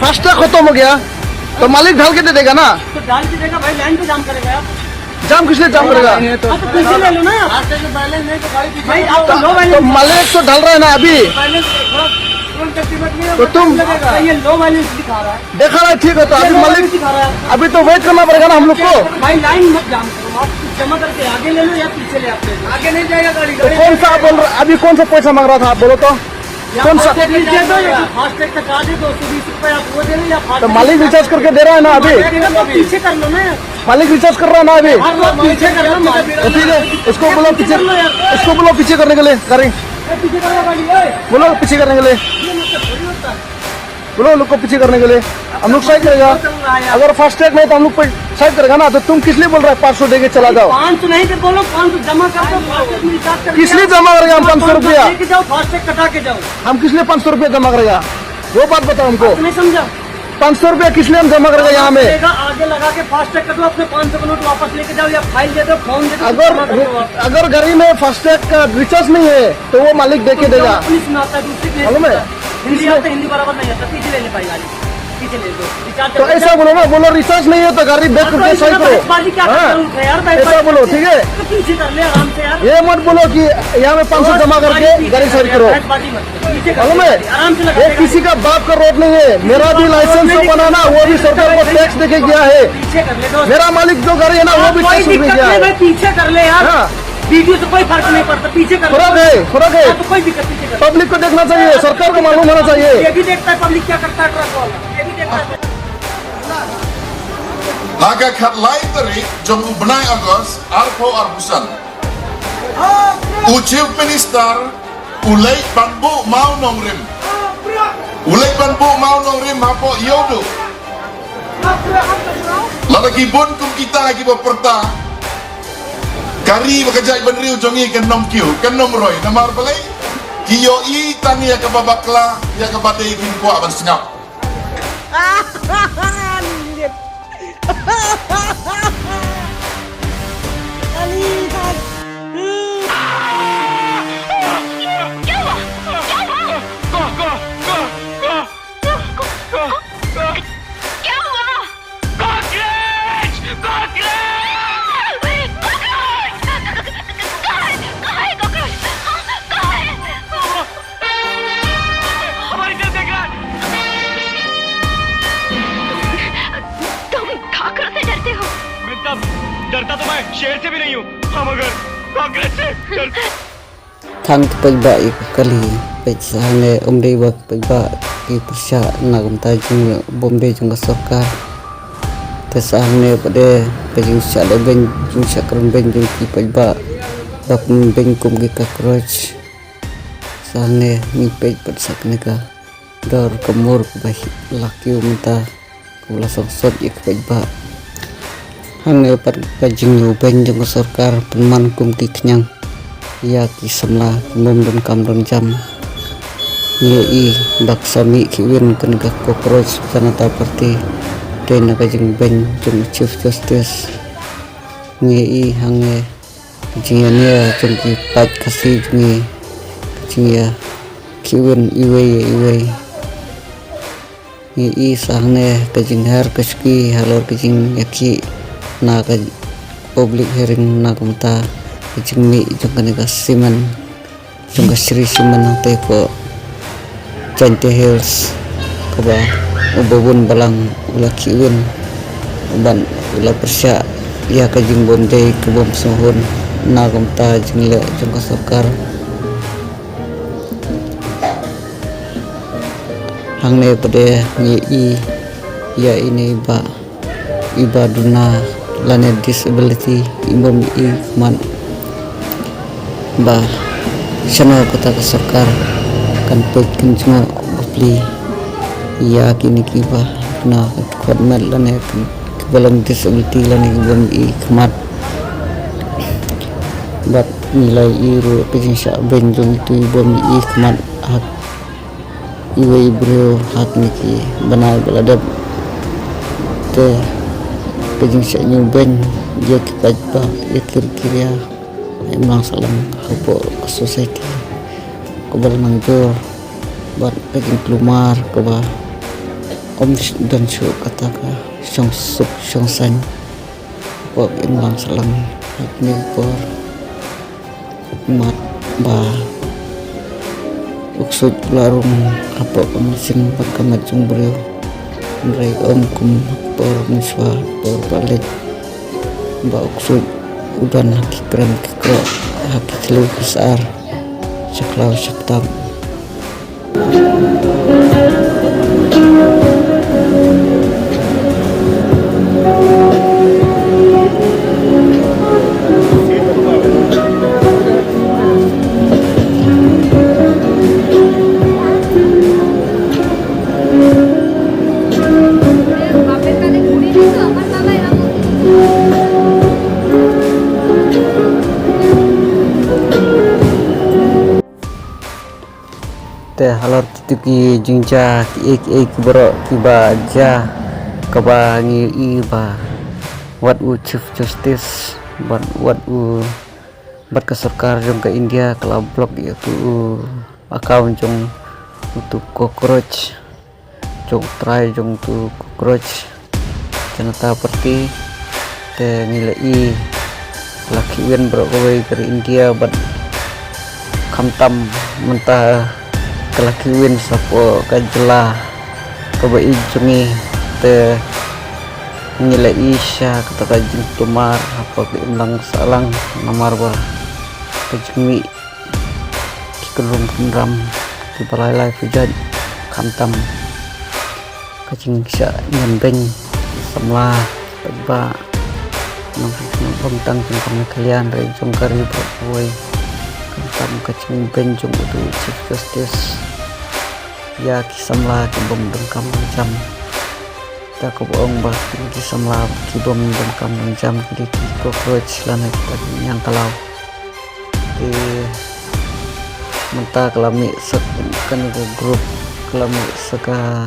फास्टैग खत्म हो गया तो मालिक ढाल के दे देगा ना। तो डाल के देगा भाई, लाइन पे जाम करेगा आप। जाम किस लिए जाम करेगा? हाँ, तो पीछे ले लो ना आप। बैलेंस नहीं तो गाड़ी पीछे भाई आप तो लो तो बैलेंस, मालिक तो ढल रहा है ना अभी। बैलेंस थोड़ा तुरंत एस्टिमेट नहीं है, तो तुम- लगेगा। ये लो बैलेंस दिखा रहा है, देखा रहा है, ठीक है। तो ये अभी लो मालिक बैलेंस दिखा रहा है। अभी तो वेट करना पड़ेगा ना हम लोग को। भाई लाइन मत जाम करो, आप कुछ जमा करके आगे ले लो या पीछे ले आप ले लो। आगे नहीं जाएगा गाड़ी, तो कौन सा आप बोल रहे, अभी कौन सा पैसा मांग रहा था आप बोलो तो? कौन सा? फास्टैग दे दो या फास्टैग का चार्ज है 220 रुपए, आप वो दे लो या तो फास्टैग मालिक रिचार्ज करके दे रहा है ना अभी। तो पीछे कर लो ना यार। मालिक रिचार्ज कर रहा है ना अभी। हाँ, तो पीछे कर लो मालिक। तो ठीक है, इसको बोलो पीछे, इसको बोलो पीछे करने के लिए गाड़ी, पीछे कर लो गाड़ी, ओए। बोलो पीछे करने के लिए, ये मतलब थोड़ी होता है। बोलो लोग को पीछे करने के लिए। हम लोग साइड करेगा। अगर फास्टैग नहीं तो हम लोग साइड करेगा ना। तो तुम किस लिए बोल रहा है 500 दे के चला जाओ? 500 नहीं तो बोलो 500 जमा कर दो, फास्टैग में रिचार्ज करके किस लिए जाओ। जमा करेगा हम 500 रुपया? लेके जाओ, फास्टैग कटा के जाओ। हम किस लिए 500 रुपया जमा करेगा? वो बात बताओ हमको। नहीं समझा? 500 रुपया किस लिए हम जमा करेगा यहाँ में? आगे लगा के फास्टैग कर दो, अपने 500 का नोट वापस लेके जाओ या फाइल दे दो, फोन दे दो। अगर गाड़ी में फास्टैग का रिचार्ज नहीं है तो वो मालिक दे के देगा। पुलिस में आता है, दूसरी केस मालूम है? हिंदी आता है, हिंदी बराबर नहीं आता, पीछे ले ले पाई गाड़ी, पीछे ले लो रिचार्ज तो ऐसा बोलो ना, बोलो रिचार्ज नहीं है तो गाड़ी बैक करके सही बाजी क्या करो। करूं यार, हाँ? ऐसा बोलो, ठीक है। तो पीछे कर ले आराम से यार। ये मत बोलो कि यहाँ में 500 जमा करके गाड़ी साइड करो। बाजी मत करो, पीछे कर मालूम ले, है? आराम से लगा ये दे किसी का बाप का रोड नहीं है। मेरा भी लाइसेंस जो बनाना वो भी सरकार को टैक्स देके गया है। पीछे कर ले दोस्त। मेरा मालिक जो गाड़ी है ना वो भी कोई टैक्स देके दिक्कत गया नहीं है। भाई, पीछे कर ले यार। हाँ। वीडियो से कोई फर्क नहीं पड़ता, पीछे कर ले। फर्क है, फर्क है। हाँ, तो कोई दिक्कत, पीछे कर ले। पब्लिक को देखना चाहिए, सरकार को मालूम होना चाहिए। ये भी देखता है पब्लिक क्या करता है ट्रक वाला, ये भी देखता है। Agak kat lain tadi, jom benai Agos, Arpo Arbusan. Uciu minister, ulai banbu mau nongrim. Ulai banbu mau nongrim, hapo yodo. Lagi bon kum kita lagi berperta. Kari bekerja benriu jongi kan nom kiu, kan nom roy. Namar balai, kiyo i tani ya kababakla, ya kabadai bin kuat bersengap. क्या हुआ? Cockroach! Cockroach! कहाँ है कॉकरोच? कहाँ है? हमारी तरफ देख रहा है। तुम कॉकरोच से डरते हो? डरता तो मैं शेर से भी नहीं हूँ, हाँ मगर कॉकरोच से डरता। Than pagba kali pecsahane umdei bak pagba ki persya nagum tajung bombe jung sokar tesahane pade pejung sale ben jung sakron ben jung ki pagba bak ben kum ki cockroach sahane ni pej persakne ka dor kemur bah laki umta kula soksot ik pagba hane par pejung ben jung sokar penman kum ki kenyang ya ki samla mum dan kamron jam ye I baksami kiwin kan ga cockroach sanata parti den ga jing ben jung chief justice ye I hange jingia jung ki pat kasi jungi jingia kiwin iwe ye I sangne ka jing har kaski halor ka jing yaki na ka public hearing na kumta jing mi jung ka siman jung ka Sri Siman te ko Cante Hills kaba ubabun balang ula kiwin uban ula persya ya ka jing bonde kebom sohon na kumta jing le jung ka sokar hangne pade ni I ya ini iba duna lane disability ibom I man ba sana kota ka sarkar kan pekin cuma beli ya kini kiba na kod mal lane kebalang disability lane ibom I kemat bat nilai iru pejing sya benjong itu ibom I kemat hak iwe ibro hak niki banai beladab te pejing sya nyuben dia kipat ba ya kir-kir ya emang salam hapo society kebal mangjo buat pejing kelumar keba Om dan Shu kata ka Syong Suk Syong San Pok Im Lang Salam Hak Mil Por Mat Ba Uksud Larung Apa Pemasin Pakamat Jumbril Mrai Om Kum Por Muswa Por Balik Ba Uksud Udan Haki Kram Kikro Haki Telu Besar Syaklau Syaktam বাপের কানে ঘুরি দিত আমার বাবা এরকম Teh halor tu ki jingja ki ek bro ki ba ja ka ba ngi I ba wat u chief justice wat u bat ka sarkar jong ka India kala blok ya tu account jong tu cockroach jong try jong tu cockroach janata perti te ngile I laki wen bro ko ke India bat kamtam mentah kelakiwin sapo kajela kabai jungi te ngile isya kata kajing tumar apa ke imlang salang namar ba kajmi kikelung kendram di balai hujan kamtam kajing sya nyambeng semla ba nang tang kalian dari jongkari berkuai kamtam kajing benjung itu chief justice ya kisamla kibom dengkam jam ta ko bong ba kisamla kibom dengkam jam kiri cockroach lana kita yang kalau di menta kelami sak kan grup kelami saka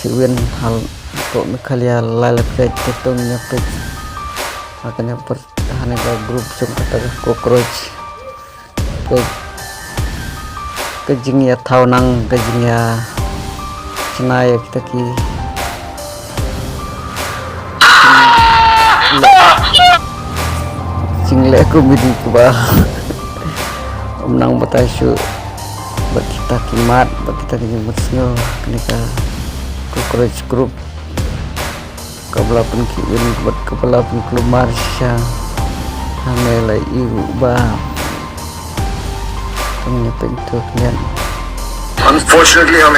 kiwin hal to mekalia lalapet tetong nyapet makanya pertahanan grup jom kata cockroach kejing ya taunang kejing ya cenaya kita ki cing le aku bidi kuba omnang batasyu bat kita kimat bat kita nyebut snow kenika cockroach group kabla pun kiwin bat kepala pun kelumar sya hamela ibu ba unfortunately हम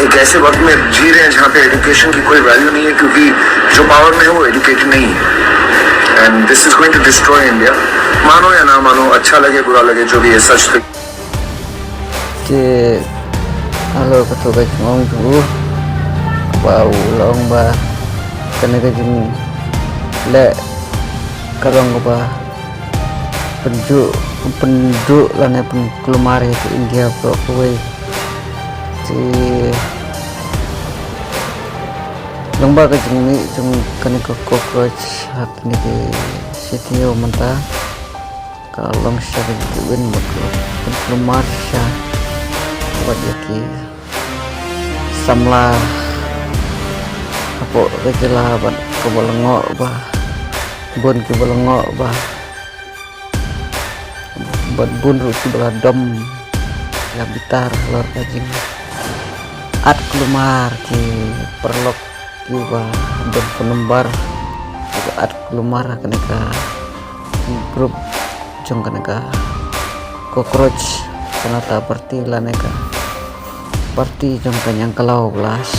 एक ऐसे वक्त में जी रहे हैं जहाँ पे एजुकेशन की कोई वैल्यू नहीं है क्योंकि जो पावर में है वो एजुकेटेड नहीं है and this is going to destroy India मानो या ना मानो अच्छा लगे बुरा लगे जो भी है सच तो halo ketua ngong tu bau long ba kena kejing le karong ba penduduk lana pun kelumar ke India pro kuwe si lomba ke jeng kene ke cockroach hak ni ke sitio menta kalong syari kuwen makro kelumar sya buat yaki samla apo kejela ban kebolengok ba bon kebolengok ba buat bunru sebelah dom yang bitar lor kajing at kelumar ki perlok juga dan penembar at kelumar keneka grup jong keneka cockroach kenata parti laneka parti jong kanyang kalau belas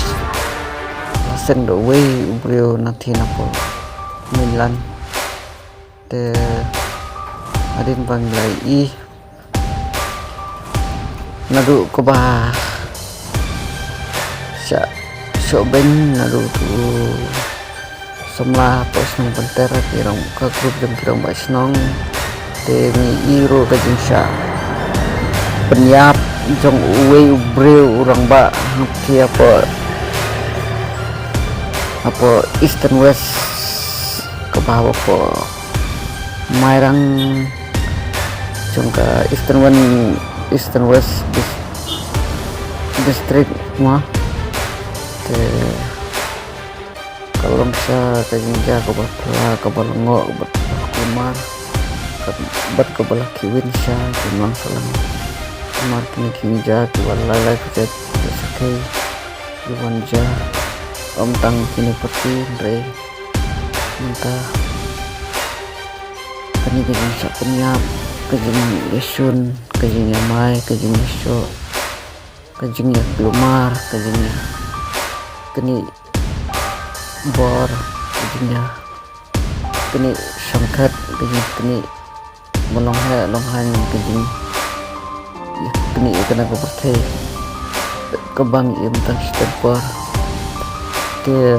lasen do way ubrio nanti napo Milan te adin panglai I nadu ko ba sya soben nadu tu semla pos nang pantera kirong ka grup jam kirong basnong te mi iro ka jing sya penyap jong uwe ubreu urang ba ki apa eastern west ke bawah po Mairang jongka Eastern West District mah te kalau bisa kajing jago batla kabalango bat kumar bat kabalaki winsha kumang salang kumar kini kini jati walalai kejat sakai iwanja om tang kini peti re mentah kini kajing sapenyap kajing yesun kajing yamai kajing yeso kajing yak lumar kajing kini bor kajingnya kini sangkat kini menonghe longhan kajing ya kini kena kepercay kebang im tang stempor ke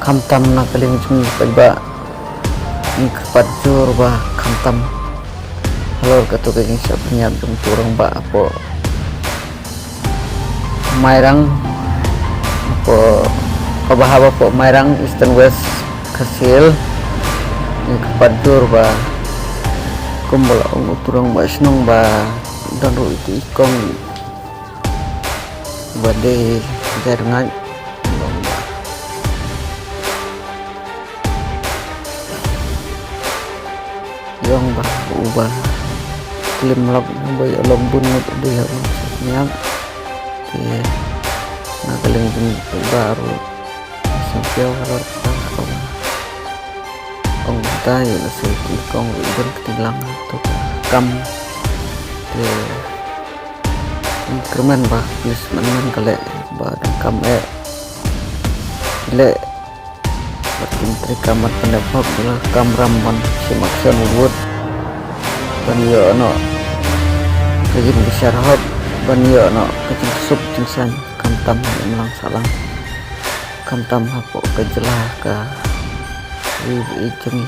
kamtam na kaling jung ba ni kepadjur ba kamtam halor katu kajing sapnya dum turang ba apa mairang apa kabahaba po mairang Eastern West Kasil ni kepadjur ba kumbala turang ba snong ba daru itu ikong bade jaringan yang bah ubah klim lab bay lambun dia nyam ke nagaling baru sampai halor ong tayo na sa ikong ibang ketilang to kam ke increment ba please man kale ba kam le batin trikamat pendapat lah kam ramban semaksan wood banyo no kajin besar hot banyo no kajin sup jingsan kamtam melang salang kamtam hapo kejelah ka ibu iceng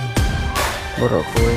borok kue